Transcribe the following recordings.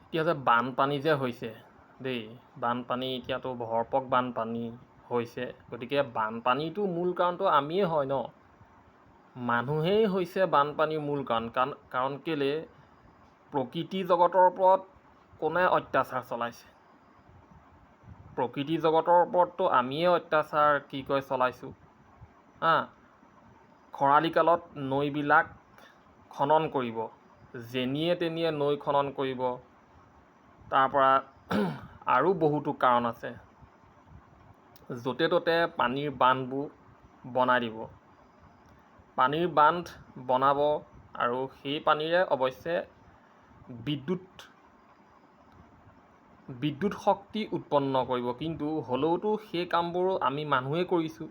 এতিয়া যে বানপানী যে হৈছে দেই, বানপানী এতিয়াতো ভৰপক বানপানী হৈছে। গতিকে বানপানীটো মূল কাৰণটো আমিয়ে হয় ন, মানুহেই হৈছে বানপানীৰ মূল কাৰণ কেলৈ প্ৰকৃতি জগতৰ ওপৰত কোনে অত্যাচাৰ চলাইছে? প্ৰকৃতি জগতৰ ওপৰততো আমিয়ে অত্যাচাৰ চলাইছোঁ। খৰালি কালত নৈবিলাক খনন কৰিব, যেনিয়ে তেনিয়ে নৈ খনন কৰিব। তাৰপৰা আৰু বহুতো কাৰণ আছে। য'তে ত'তে পানীৰ বান্ধবোৰ বনাই দিব, পানীৰ বান্ধ বনাব আৰু সেই পানীৰে অৱশ্যে বিদ্যুৎ শক্তি উৎপন্ন কৰিব, কিন্তু হ'লেওতো সেই কামবোৰ আমি মানুহেই কৰিছোঁ।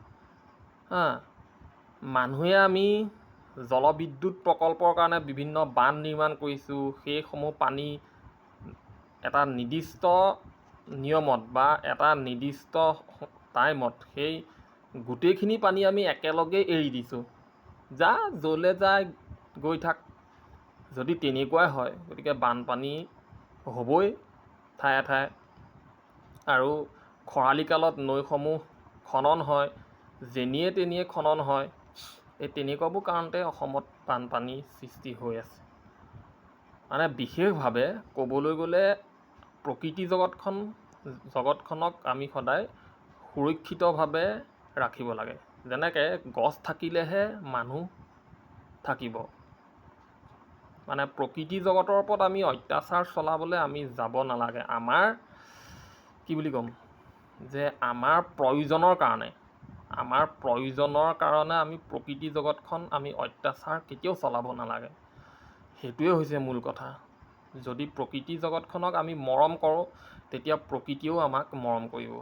মানুহে আমি জলবিদ্যুৎ প্ৰকল্পৰ কাৰণে বিভিন্ন বান্ধ নিৰ্মাণ কৰিছোঁ। সেইসমূহ পানী এটা নিৰ্দিষ্ট নিয়মত বা এটা নিৰ্দিষ্ট টাইমত সেই গোটেইখিনি পানী আমি একেলগে এৰি দিছোঁ, যা য'লৈ যায় গৈ থাক। যদি তেনেকুৱাই হয়, গতিকে বানপানী হ'বই ঠায়ে ঠায়ে। আৰু খৰালি কালত নৈসমূহ খনন হয়, যেনিয়ে তেনিয়ে খনন হয়। এই তেনেকুৱাবোৰ কাৰণতে অসমত বানপানী সৃষ্টি হৈ আছে। মানে বিশেষভাৱে ক'বলৈ গ'লে প্ৰকৃতি জগতখনক আমি সদায় সুৰক্ষিতভাৱে ৰাখিব লাগে। যেনেকৈ গছ থাকিলেহে মানুহ থাকিব। মানে প্ৰকৃতি জগতৰ ওপৰত আমি অত্যাচাৰ চলাবলৈ আমি যাব নালাগে। আমাৰ আমাৰ প্ৰয়োজনৰ কাৰণে আমি প্ৰকৃতি জগতখন আমি অত্যাচাৰ কেতিয়াও চলাব নালাগে। সেইটোৱে হৈছে মূল কথা। যদি প্ৰকৃতি জগতখনক আমি মৰম কৰোঁ, তেতিয়া প্ৰকৃতিয়েও আমাক মৰম কৰিব।